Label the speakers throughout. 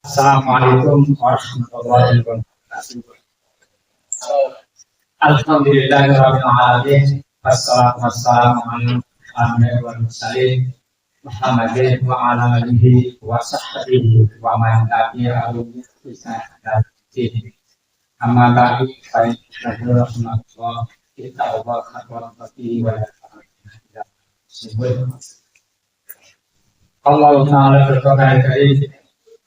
Speaker 1: Assalamualaikum warahmatullahi wabarakatuh. Alhamdulillahirabbil alamin. Wassalatu wassalamu ala asyrofil mursalin Muhammadin wa ala alihi wa sahbihi wa man tabi'ahu bi ihsan ila yaumil din. Amma ba'du fa inna rahmatullah kita wa barakatuh wa Allah Ta'ala berkata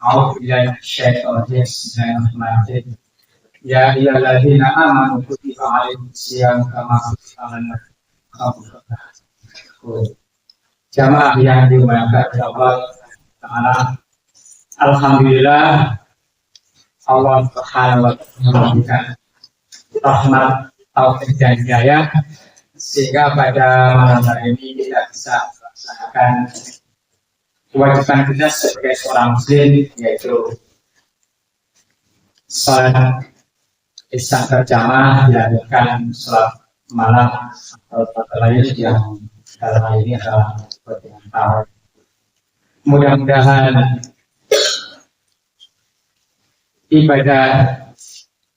Speaker 1: A'udzu billahi minasyaitonir rajim. Bismillahirrahmanirrahim. Ya ayyuhalladzina amanu kutiba 'alaikumusiyam kama kutiba 'alal ladzina Jamaah yang dimuliakan Allah Ta'ala. Alhamdulillah Allah Subhanahu wa ta'ala memberikan rahmat, taufik dan hidayah sehingga pada malam hari ini kita bisa melaksanakan kewajiban kita sebagai seorang muslim, yaitu sholat isya berjamaah, dilakukan sholat malam atau sholat lain yang dalam hal ini adalah kepentingan tarawih. Mudah-mudahan ibadah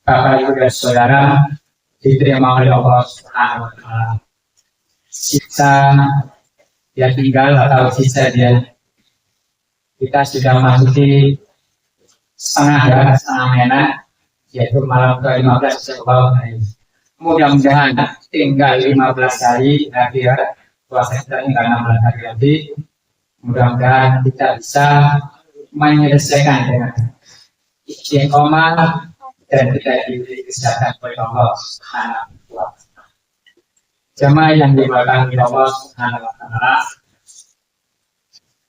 Speaker 1: Bapak Ibu dan Saudara diterima oleh Allah Subhanahu wa Ta'ala. Sisa dia tinggal atau sisa dia kita sudah masuki setengah enak, yaitu malam ke-15 Syawal hari. Mudah-mudahan tinggal 15 hari lagi ya, puasa kita tinggal 16 hari lagi. Mudah-mudahan kita bisa menyelesaikan dengan istiqomah dan kita diberi kesehatan oleh Allah Subhanahu wa Ta'ala. Jamaah yang dimuliakan oleh Allah Subhanahu wa Ta'ala,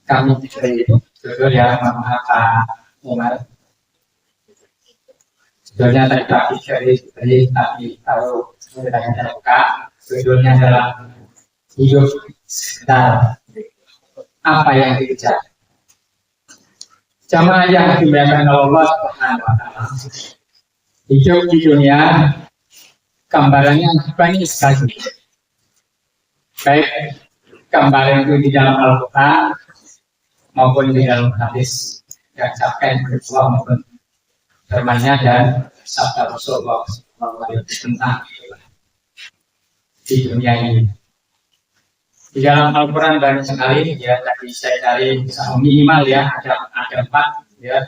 Speaker 1: kami diberi judul yang Pak Umar. Judulnya tadi tapi tahu sudah buka. Judulnya adalah hidup sekitar apa yang dikejar. Jamaah yang dimuliakan Allah Subhanahu wa Ta'ala. Hidup di dunia gambarannya banyak sekali. Baik gambaran itu di dalam Al-Quran maupun di dalam hadis yang disampaikan berdua maupun firman-Nya dan sabda Rasulullah tentang di dunia ini. Di dalam Al-Quran banyak sekali ya, tadi saya cari minimal ya ada 4 ya.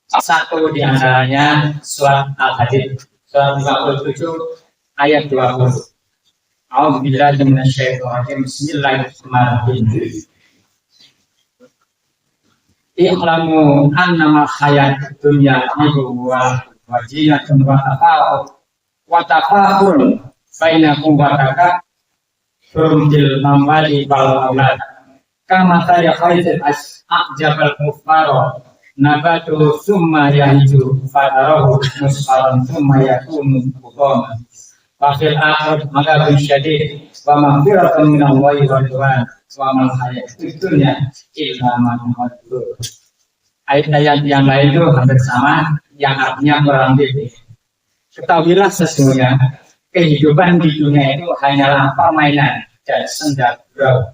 Speaker 1: Satu di antaranya surat Al-Hadid surat 57 ayat 20. A'udzubillahi minasyaitonir rajim. Bismillahirrahmanirrahim. I'lamu annama hayatud dunya wa zinatun wa tafa'ul bainakum wa takatsur fil amwali wal aulad kama sayaqaitul a'jabal kuffara nabatu summa yahiju fatarahu musfaran summa yakunu hutama wa fil akhir maghabun syadid wa maghfiratun minallahi wa ridwan wa mal hayatud dunya illa mata'ul. Ayat-ayat yang lain itu hampir sama, yang artinya kurang lebih. Ketahuilah sesungguhnya kehidupan di dunia itu hanyalah permainan dan senda gurau,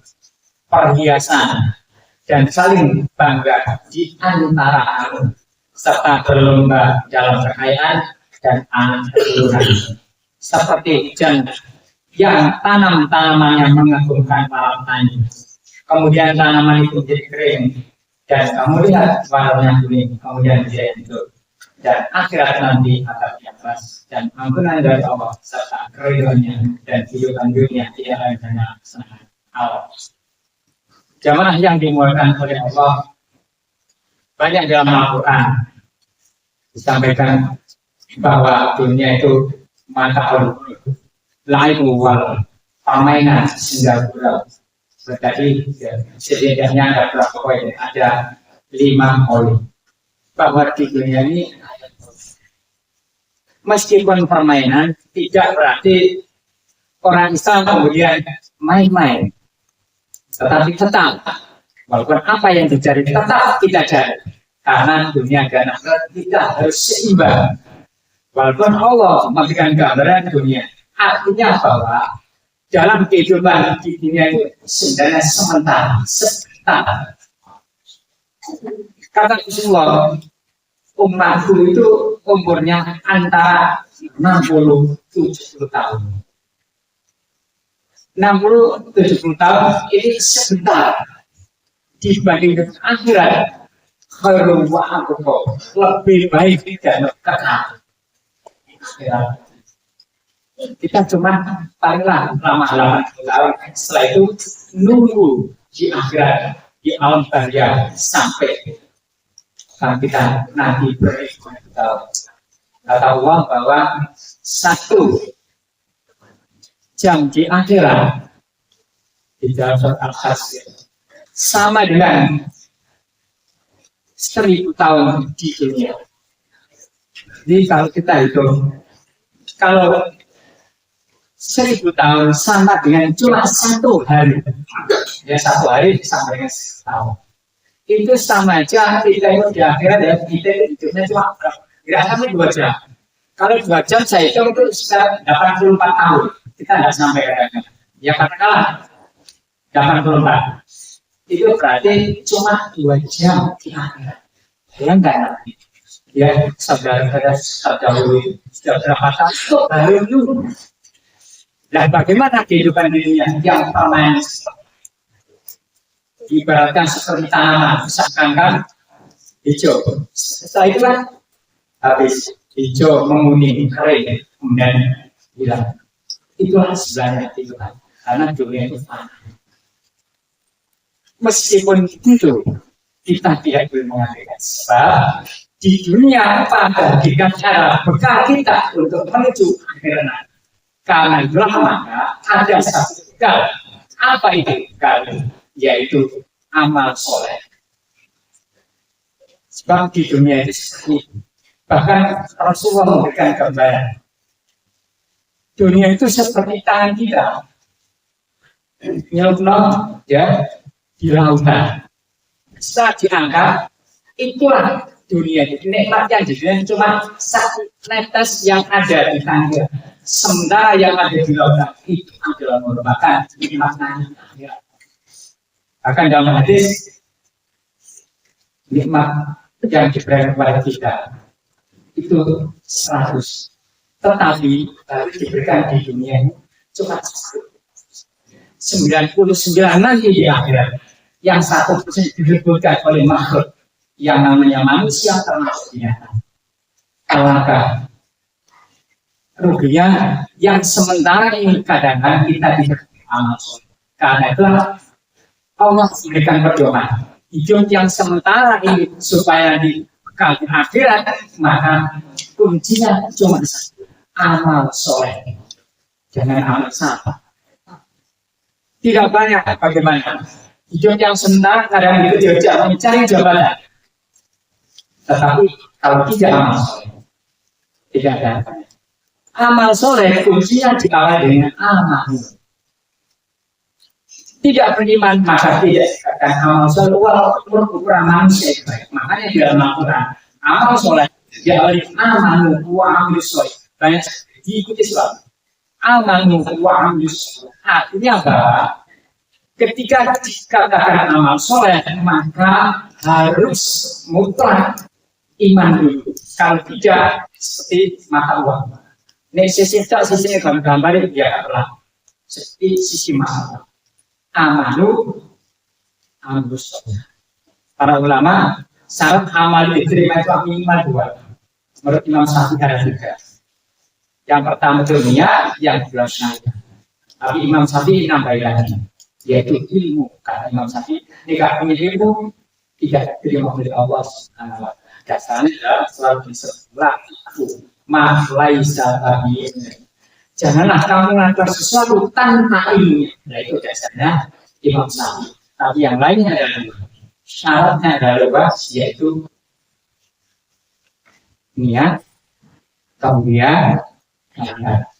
Speaker 1: perhiasan dan saling bangga di antara serta berlomba dalam kekayaan dan anak keturunan. Seperti hujan yang tanamannya mengagumkan para petani, kemudian tanaman itu jadi kering dan kamu lihat warnanya kuning, kemudian dia hidup, dan akhirat nanti akan bebas dan ampunan dari Allah serta keridhoannya dan kehidupan dunia ialah hanya senang Allah. Jamaah yang dimuliakan oleh Allah, banyak dalam Al-Quran disampaikan bahwa dunia itu mata'ul laibu wal permainan senda gurau. Tadi setidaknya ada berapa poin? Ada 5 poin. Bahwa di dunia ini meskipun permainan tidak berarti orang Islam kemudian main-main. Tetapi tetap walaupun apa yang terjadi tetap kita cari. Karena dunia dan akhirat kita harus seimbang. Walaupun Allah memberikan gambaran dunia, artinya bahwa dalam kehidupan di dunia itu sebenarnya sementara, Kata Rasulullah, umatku itu umurnya antara 60-70 tahun. 60-70 tahun ini sebentar dibanding akhirat. Khairul wa aqwa, lebih baik tidak kekal. Kita cuma paling lama tahun. Setelah itu nunggu di akhirat, di alam barzah sampai kita nanti berikut. Kata Allah bahwa 1 jam di akhirat di dalam surat Al-Hasyr sama dengan 1000 tahun di dunia. Jadi kalau kita hitung, kalau 1000 tahun sama dengan cuma 1 hari, ya 1 hari sama dengan 1000 tahun. Itu sama aja kita itu di akhirat ya, kita itu hidupnya cuma tidak sampai 2 jam. Kalau 2 jam saya hitung itu sudah 84 tahun. Kita tidak sampai kadang-kadang. Ya katakanlah 84. Itu berarti cuma 2 jam di akhirat. Ya enggak? Ya saudara-saudara terdahulu sudah berapa tahun baru dulu. Nah bagaimana kehidupan dunia yang permanen? Ibaratkan seperti tanaman, misalkan kan hijau. Setelah itu kan habis hijau menguning kering kemudian hilang. Itulah sebenarnya kehidupan. Karena dunia itu fana. Meskipun itu kita tidak boleh mengabaikan sebab di dunia pada dengan cara bekal kita untuk menuju akhirat. Karena itulah maka ada satu bekal. Apa itu bekal? Yaitu amal soleh. Sebab di dunia itu seperti bahkan Rasulullah memberikan gambaran. Dunia itu seperti tangan kita. Nyelupno ya di lautan. Setelah diangkat, itulah dunia itu. Nikmat yang di dunia cuma 1 netes yang ada di tangan. Sementara yang ada di lautan itu adalah merupakan nikmat akhirat. Bahkan dalam hadis nikmat yang diberikan kepada kita itu 100. Tetapi baru diberikan di dunia cuma 99 nanti di akhirat. Yang 1% direbutkan oleh makhluk yang namanya manusia termasuk binatang. Alangkah ruginya yang sementara ini kadang-kadang kita tidak amal soleh. Karena itulah Allah memberikan pedoman. Hidup yang sementara ini supaya dikekal di akhirat, maka kuncinya cuma 1. Amal soleh. Jangan amal salah. Tidak banyak bagaimana. Hidup yang sementara kadang itu diajak mencari jabatan. Tetapi kalau tidak amal soleh, tidak ada apa. Amal soleh kuncinya dikawal dengan amal. Tidak beriman maka tidak dikatakan amal soleh walaupun ukuran manusia baik. Makanya di dalam Al-Quran amal soleh diawali amal wa amil soleh. Banyak diikuti selalu. Amal wa amil soleh. Artinya apa? Ketika dikatakan amal soleh maka harus mutlak iman dulu. Kalau tidak seperti mata uang. Ini sisi gambar itu dia adalah seperti sisi mata. Amalu ambus. Para ulama syarat amal diterima itu minimal 2. Menurut Imam Syafi'i ada 3. Yang pertama dunia, yang kedua syariat. Tapi Imam Syafi'i nambahin lagi, yaitu ilmu. Kata Imam Syafi'i, jika punya ilmu tidak diterima oleh Allah Subhanahu wa Ta'ala. Dasarnya selalu disebutlah laisa tabi'in. Janganlah kamu melakukan sesuatu tanpa ilmu. Nah itu dasarnya Imam Syafi'i. Tapi yang lainnya adalah syaratnya adalah yaitu niat, kemudian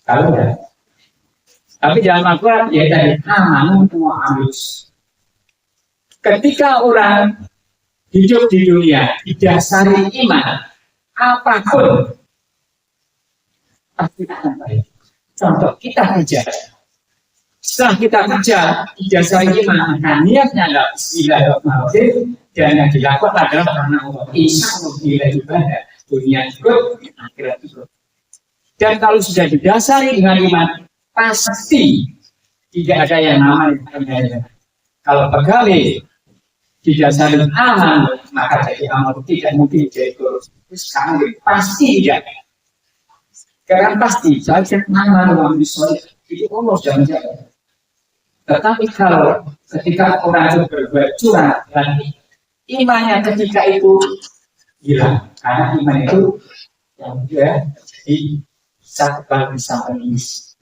Speaker 1: kalau ya. Tapi dalam Al-Quran ya tadi amanun wa amilus. Ketika orang hidup di dunia didasari iman, apapun pasti akan baik. Contoh kita kerja, Setelah kita kerja, ijazah iman, nah niatnya adalah Bismillahirrahmanirrahim, dan yang dilakukan adalah karena Allah. Insya Allah nilai ibadah dunia ikut, akhirat ikut. Dan kalau sudah didasari dengan iman, pasti tidak ada yang namanya. Kalau pegawai didasari aman, maka jadi amal tidak mungkin jadi korupsi. Sekarang pasti tidak. Karena pasti saja aman dalam misalnya itu Allah sudah menjaga. Tetapi kalau ketika orang itu berbuat curang dan imannya ketika itu hilang, karena iman itu yang dia jadi sabar bisa menangis.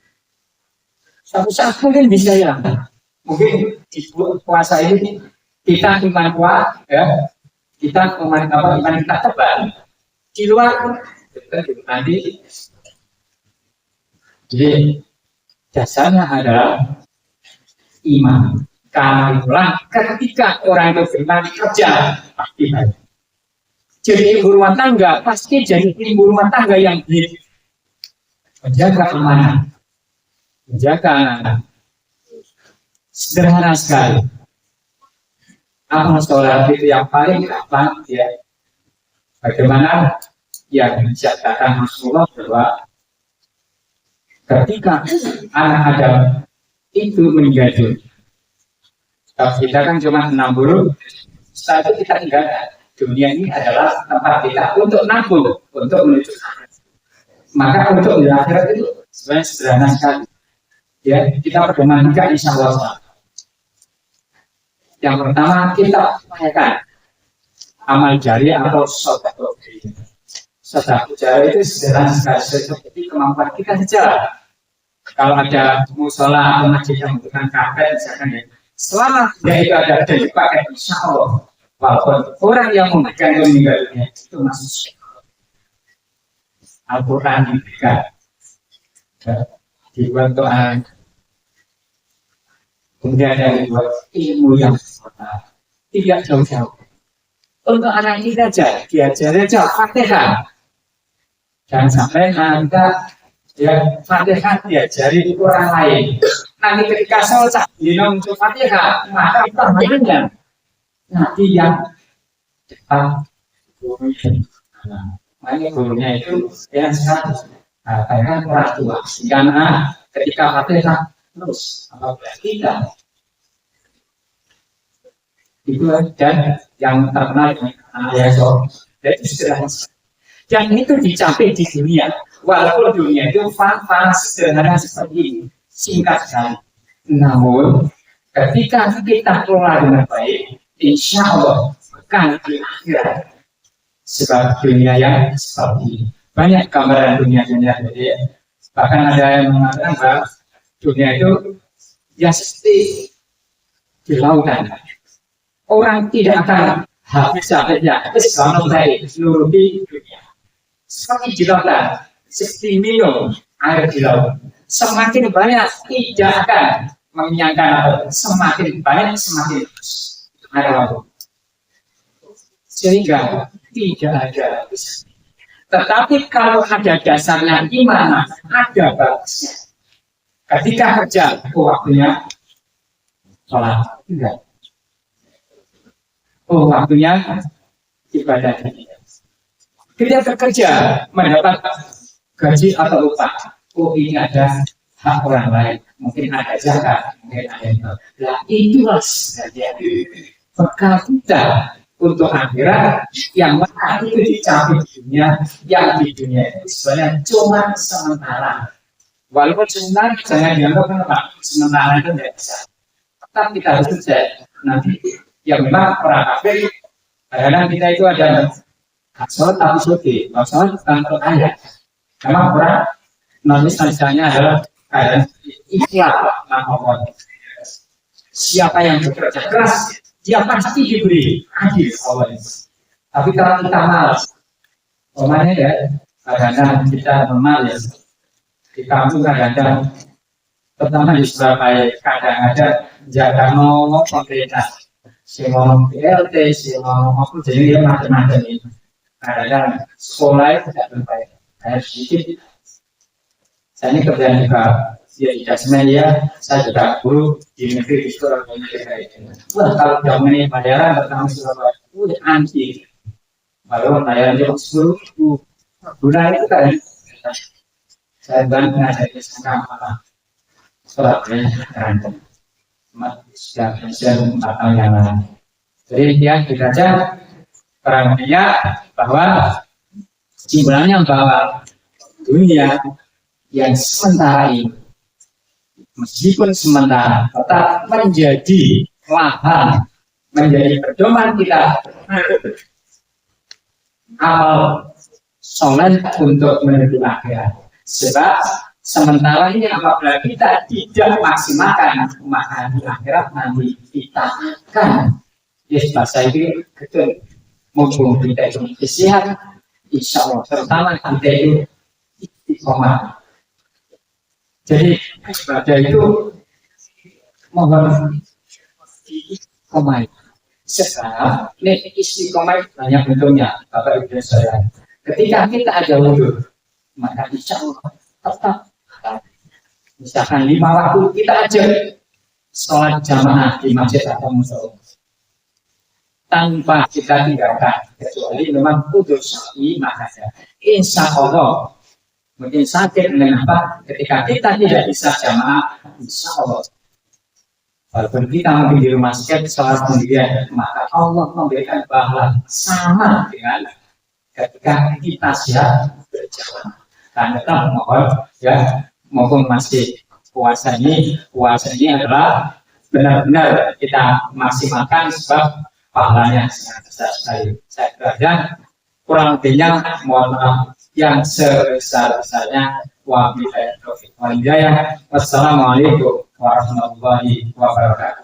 Speaker 1: Satu saat mungkin bisa ya, mungkin di puasa ini kita iman kuat, ya, kita iman kita tebal. Di luar nanti, jadi dasarnya adalah iman. Karena itulah ketika orang itu beriman kerja pasti baik. Jadi ibu rumah tangga pasti jadi ibu rumah tangga yang menjaga amanah, menjaga anak. Sederhana sekali. Amal sholat itu yang paling gampang ya. Bagaimana yang dicatatkan Rasulullah bahwa ketika anak Adam itu menjadi, kita kan cuma 60, setelah itu kita tinggal. Dunia ini adalah tempat kita untuk nabung, untuk menuju akhirat. Maka untuk di akhirat itu sebenarnya sederhana sekali. Ya, kita berdoa juga insya Allah. Yang pertama kita upayakan amal jari atau sedekah. Sedekah jari itu sederhana sekali, seperti kemampuan kita saja. Kalau ada musola atau masjid yang membutuhkan karpet, misalkan ya, selama tidak itu ada dipakai, insya Allah. Walaupun orang yang memegang meninggalnya itu masuk Al-Quran juga dibuat doa, kemudian ada dibuat ilmu yang tidak jauh-jauh. Untuk anak ini saja diajar saja Fatihah. Jangan sampai anda ya Fatihah diajari orang lain. Nanti ketika sholat minum Fatihah, maka pertanyaannya nanti yang cepat gurunya itu yang sangat karena orang tua. Karena ketika Fatihah terus apabila tidak itu dan yang terkenal dengan Ayasol dan istilahnya. Dan itu dicapai di dunia. Walaupun dunia itu panas sederhana seperti ini, singkat sekali. Namun ketika kita kelola dengan baik, insya Allah akan di akhirat. Sebab dunia yang seperti ini. Banyak gambaran dunia-dunia. Jadi bahkan ada yang mengatakan bahwa dunia itu ya seperti di lautan. Orang tidak akan habis-habisnya selama baik seluruh dunia. Seperti di lautan, seperti minum air di laut. Semakin banyak tidak akan mengenyangkan laut. Semakin banyak semakin air laut. Sehingga tidak ada. Tetapi kalau ada dasarnya iman, ada bagusnya. Ketika kerja, waktunya sholat, enggak. Waktunya ibadah. Ketika bekerja, mendapat gaji atau upah. Ini ada hak orang lain. Mungkin ada zakat, mungkin ada itu. Nah, itulah bekal kita untuk akhirat yang mana itu dicapai di dunia, yang di dunia itu sebenarnya cuma sementara. Walaupun sementara jangan dianggap apa, sementara itu tidak bisa. Tetap kita harus kerja nanti. Ya memang orang kafir, kadang kita itu ada sholat tapi suci, sholat tanpa ayat. Memang orang non-Islamnya adalah keadaan ikhlas nama Allah. Siapa yang bekerja keras, dia pasti diberi adil Allah. Tapi kalau kita malas, omanya ya, kadang-kadang kita memalas. Di kampung kadang-kadang, terutama di Surabaya, kadang-kadang jaga ngomong pemerintah. Si ngomong BLT, si ngomong apa, jadi macam-macam itu. Kadang-kadang sekolah itu tidak terbaik. Kayak sedikit. Saya ini kerjaan juga dia tidak sebenarnya saya juga guru di negeri di Surabaya. Wah kalau jam ini bayaran pertama Surabaya, udah anti. Kalau bayaran cuma 10.000, guna itu kan saya bantu ngajari sama Surabaya berantem. Sudah bisa 4 tahun yang lalu. Jadi dia belajar perang dunia bahwa simbolnya bahwa dunia yang sementara ini meskipun sementara tetap menjadi lahan, menjadi pedoman kita amal soleh untuk menuju akhirat. Sebab sementara ini apabila kita tidak maksimalkan maka di akhirat nanti kita akan bahasa itu betul mumpung kita itu istihad, insya Allah terutama kita itu istiqomah. Jadi ibadah itu mohon istiqomah. Sebab ini istiqomah banyak bentuknya, Bapak Ibu saya. Ketika kita ada wudhu, maka insya Allah tetap. Misalkan 5 waktu kita aja sholat jamaah di masjid atau musola tanpa kita tinggalkan, kecuali memang putus maka insya Allah mungkin sakit mengapa ketika kita tidak bisa jamaah, insya Allah walaupun kita mungkin di rumah sakit sholat sendirian, maka Allah memberikan pahala sama dengan ketika kita siap berjamaah. Dan tetap mohon ya, maupun masih puasa ini adalah benar-benar kita maksimalkan sebab pahalanya sangat besar sekali. Saya kira kurang lebihnya mohon maaf yang sebesar-besarnya. Wabillahi taufiq wal hidayah. Wassalamualaikum warahmatullahi wabarakatuh.